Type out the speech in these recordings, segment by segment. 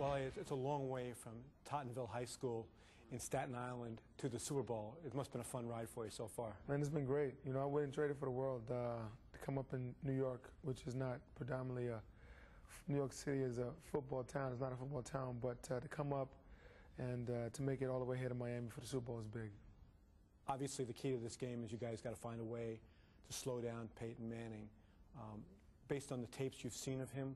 Well, it's a long way from Tottenville High School in Staten Island to the Super Bowl. It must have been a fun ride for you so far. Man, it's been great. You know, I wouldn't trade it for the world. To come up in New York, which is not predominantly New York City is a football town. It's not a football town, but to come up and to make it all the way here to Miami for the Super Bowl is big. Obviously, the key to this game is you guys got to find a way to slow down Peyton Manning. Based on the tapes you've seen of him,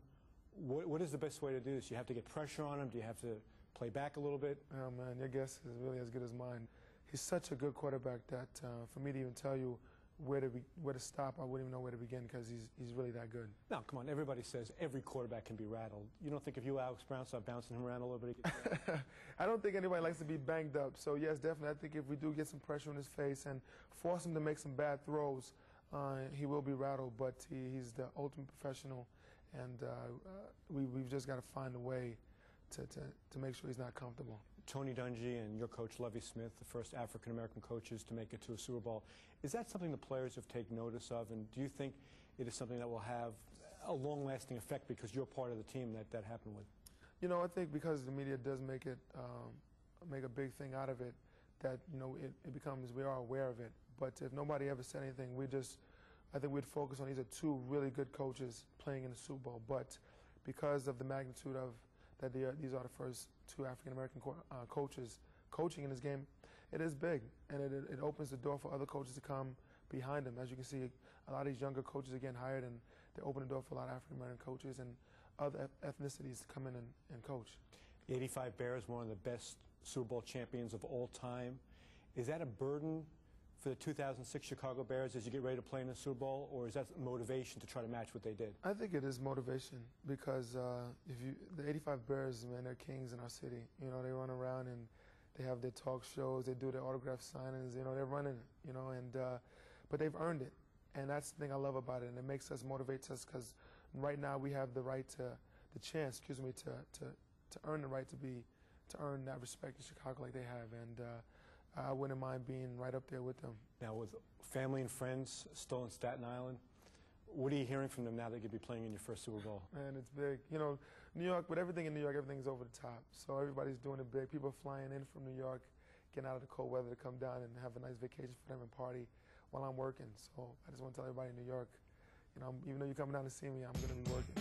what is the best way to do this? You have to get pressure on him? Do you have to play back a little bit? Oh, man, your guess is really as good as mine. He's such a good quarterback that for me to even tell you where to stop, I wouldn't even know where to begin because he's really that good. Now, come on, everybody says every quarterback can be rattled. You don't think if you, Alex Brown, start bouncing him around a little bit, he gets rattled? I don't think anybody likes to be banged up. So, yes, definitely, I think if we do get some pressure on his face and force him to make some bad throws, he will be rattled, but he's the ultimate professional, and we've just got to find a way to make sure he's not comfortable. Tony Dungy and your coach, Lovie Smith, the first African-American coaches to make it to a Super Bowl. Is that something the players have taken notice of, and do you think it is something that will have a long-lasting effect because you're part of the team that happened with? You know, I think because the media does make it, make a big thing out of it, that, you know, it becomes, we are aware of it. But if nobody ever said anything, I think we'd focus on these are two really good coaches playing in the Super Bowl. But because of the magnitude of that these are the first two African-American coaches coaching in this game, it is big, and it opens the door for other coaches to come behind them. As you can see, a lot of these younger coaches are getting hired, and they open the door for a lot of African-American coaches and other ethnicities to come in and coach. The '85 Bears, one of the best Super Bowl champions of all time. Is that a burden for the 2006 Chicago Bears as you get ready to play in the Super Bowl, or is that motivation to try to match what they did? I think it is motivation because the '85 Bears, man, they're kings in our city. You know, they run around and they have their talk shows, they do their autograph signings. You know, they're running it. You know, and but they've earned it, and that's the thing I love about it, and it motivates us because right now we have the chance, to earn the right to earn that respect in Chicago like they have, and I wouldn't mind being right up there with them. Now, with family and friends still in Staten Island, what are you hearing from them now that you'll be playing in your first Super Bowl? Man, it's big. You know, New York, with everything in New York, everything's over the top. So everybody's doing it big. People are flying in from New York, getting out of the cold weather to come down and have a nice vacation for them and party while I'm working. So I just want to tell everybody in New York, you know, even though you're coming down to see me, I'm going to be working.